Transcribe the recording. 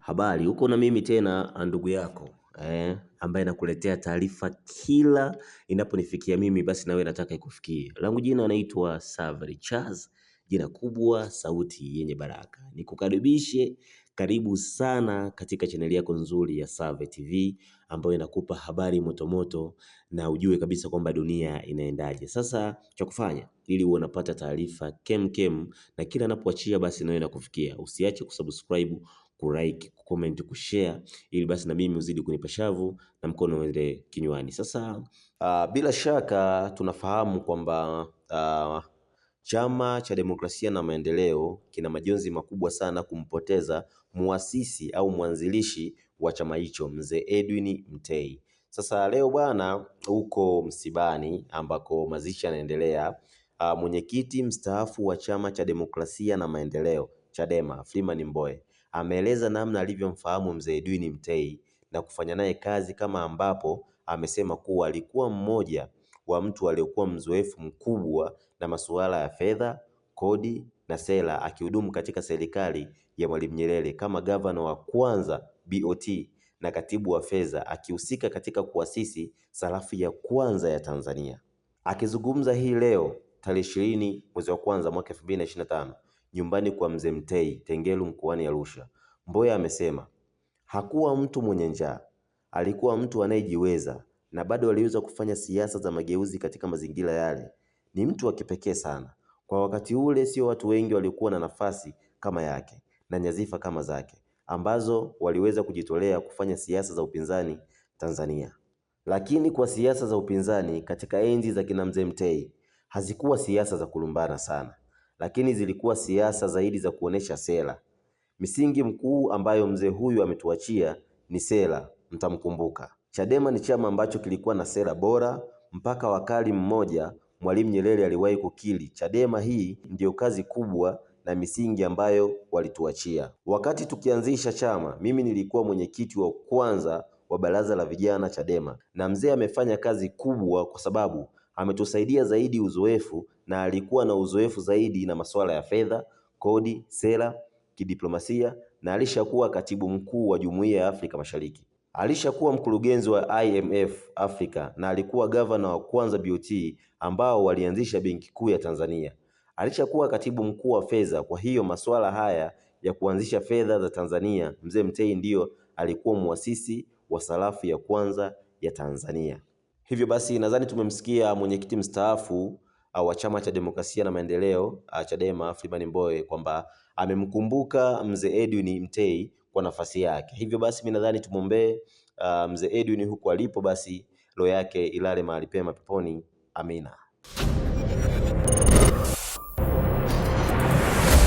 Habari, uko na mimi tena ndugu yako ambaye nakuletea taarifa kila inaponifikia mimi, basi nawe nataka ikufikie. Langu jina anaitwa Savary Charles, jina kubwa, sauti yenye baraka. Nikukaribishe, karibu sana katika chaneli yako nzuri ya Savary TV ambayo inakupa habari motomoto na ujue kabisa kwamba dunia inaendaje. Sasa cha kufanya ili uwe unapata taarifa kem na kila napoachia basi nawe nakufikia. Usiache kusubscribe, kulike, kucomment, kushare ili basi na mimi uzidi kunipa shavu na mkono uende kinywani. Sasa bila shaka tunafahamu kwamba Chama cha Demokrasia na Maendeleo kina majonzi makubwa sana kumpoteza muasisi au mwanzilishi wa chama hicho, Mzee Edwin Mtei. Sasa leo bwana huko msibani ambako mazishi yanaendelea, mwenyekiti mstaafu wa Chama cha Demokrasia na Maendeleo Chadema, Freeman Mbowe ameeleza namna alivyomfahamu Mzee Edwin Mtei na kufanya naye kazi, kama ambapo amesema kuwa alikuwa mmoja wa mtu aliyekuwa mzoefu mkubwa na masuala ya fedha, kodi na sera, akihudumu katika serikali ya Mwalimu Nyerere kama gavana wa kwanza BOT na katibu wa fedha, akihusika katika kuasisi sarafu ya kwanza ya Tanzania. Akizungumza hii leo tarehe 20 mwezi wa kwanza mwaka 2025 nyumbani kwa Mzee Mtei Tengeru mkoani Arusha, Mbowe amesema hakuwa mtu mwenye njaa, alikuwa mtu anayejiweza na bado aliweza kufanya siasa za mageuzi katika mazingira yale. Ni mtu wa kipekee sana. Kwa wakati ule sio watu wengi walikuwa na nafasi kama yake na nyadhifa kama zake ambazo waliweza kujitolea kufanya siasa za upinzani Tanzania. Lakini kwa siasa za upinzani katika enzi za kina Mzee Mtei hazikuwa siasa za kulumbana sana, lakini zilikuwa siasa zaidi za kuonesha sera. Misingi mkuu ambayo mzee huyu ametuachia ni sera, mtamkumbuka. Chadema ni chama ambacho kilikuwa na sera bora, mpaka wakati mmoja Mwalimu Nyerere aliwahi kukiri Chadema hii ndiyo kazi kubwa na misingi ambayo walituachia. Wakati tukianzisha chama, mimi nilikuwa mwenyekiti wa kwanza wa baraza la vijana Chadema, na mzee amefanya kazi kubwa kwa sababu ametusaidia zaidi uzoefu, na alikuwa na uzoefu zaidi na masuala ya fedha, kodi, sera, kidiplomasia, na alishakuwa katibu mkuu wa Jumuiya ya Afrika Mashariki. Alishakuwa mkurugenzi wa IMF Afrika na alikuwa gavana wa kwanza BOT ambao walianzisha Benki Kuu ya Tanzania. Alishakuwa katibu mkuu wa fedha. Kwa hiyo masuala haya ya kuanzisha fedha za Tanzania, Mzee Mtei ndio alikuwa muasisi wa sarafu ya kwanza ya Tanzania. Hivyo basi nadhani tumemsikia mwenyekiti mstaafu wa Chama cha Demokrasia na Maendeleo Chadema, Freeman Mbowe, kwamba amemkumbuka Mzee Edwin Mtei kwa nafasi yake. Hivyo basi mimi nadhani tumuombee Mzee Edwin huko alipo, basi roho yake ilale mahali pema peponi. Amina.